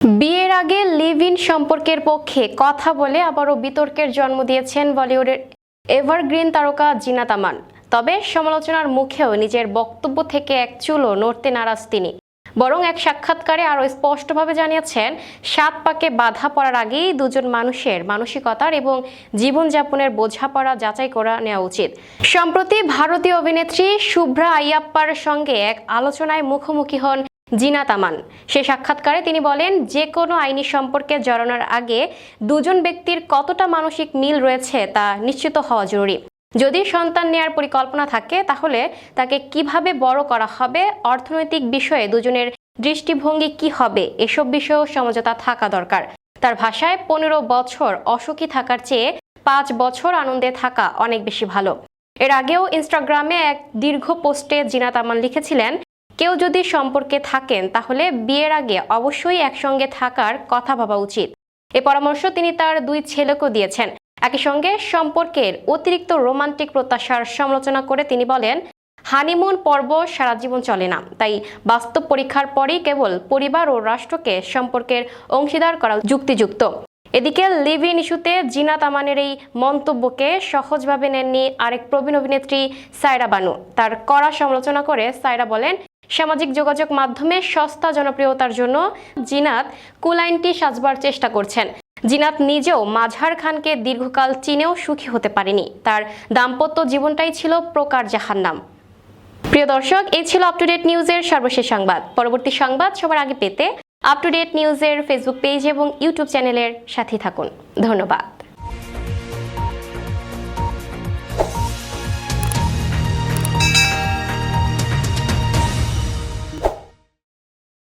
বিয়ের আগে live in সম্পর্কের পক্ষে কথা বলে আবারও বিতর্কের জন্ম দিয়েছেন বলিউডের এভারগ্রিন তারকা জিনাত আমান। তবে সমালোচনার মুখেও নিজের বক্তব্য থেকে এক চুলও নড়তে নারাজ তিনি। বরং এক সাক্ষাৎকারে আরও স্পষ্টভাবে জানিয়েছেন, ৭ পাকে বাধা পড়ার আগেই দুজন মানুষের মানসিকতার এবং জীবনযাপনের বোঝাপড়া যাচাই করা নেওয়া উচিত। সম্প্রতি ভারতীয় অভিনেত্রী শুভ্রা আইয়াপ্পার সঙ্গে এক আলোচনায় মুখোমুখি হন জিনাত আমান। সে সাক্ষাৎকারে তিনি বলেন, যে কোনো আইনি সম্পর্কে জড়ানোর আগে দুজন ব্যক্তির কতটা মানসিক মিল রয়েছে তা নিশ্চিত হওয়া জরুরি। যদি সন্তান নেয়ার পরিকল্পনা থাকে তাহলে তাকে কিভাবে বড় করা হবে, অর্থনৈতিক বিষয়ে দুজনের দৃষ্টিভঙ্গি কি হবে, এসব বিষয়েও সমঝোতা থাকা দরকার। তার ভাষায় ১৫ বছর অসুখী থাকার চেয়ে ৫ বছর আনন্দে থাকা অনেক বেশি ভালো। এর আগেও ইনস্টাগ্রামে এক দীর্ঘ পোস্টে জিনাত আমান লিখেছিলেন, কেউ যদি সম্পর্কে থাকেন তাহলে বিয়ের আগে অবশ্যই একসঙ্গে থাকার কথা ভাবা উচিত। এ পরামর্শ তিনি তার ২ ছেলেকেও দিয়েছেন। একই সঙ্গে সম্পর্কের অতিরিক্ত রোমান্টিক প্রত্যাশার সমালোচনা করে তিনি বলেন, হানিমুন পর্ব সারা জীবন চলে না, তাই বাস্তব পরীক্ষার পরেই কেবল পরিবার ও রাষ্ট্রকে সম্পর্কের অংশীদার করা যুক্তিযুক্ত। এদিকে লিভ ইন ইস্যুতে জিনাত আমানের এই মন্তব্যকে সহজভাবে নেননি আরেক প্রবীণ অভিনেত্রী সায়রা বানু। তার কড়া সমালোচনা করে সায়রা বলেন, সামাজিক যোগাযোগ মাধ্যমে সস্তা জনপ্রিয়তার জন্য জিনাত কুলাইনটি সাজবার চেষ্টা করছেন। জিনাত নিজেও মাঝহার খানকে দীর্ঘকাল চিনেও সুখী হতে পারেনি। তার দাম্পত্য জীবনটাই ছিল প্রকার জাহান্নাম। প্রিয় দর্শক, এই ছিল আপ টু ডেট নিউজের সর্বশেষ সংবাদ। পরবর্তী সংবাদ সবার আগে পেতে আপ টু ডেট নিউজের ফেসবুক পেজ এবং ইউটিউব চ্যানেলের সাথে থাকুন। ধন্যবাদ।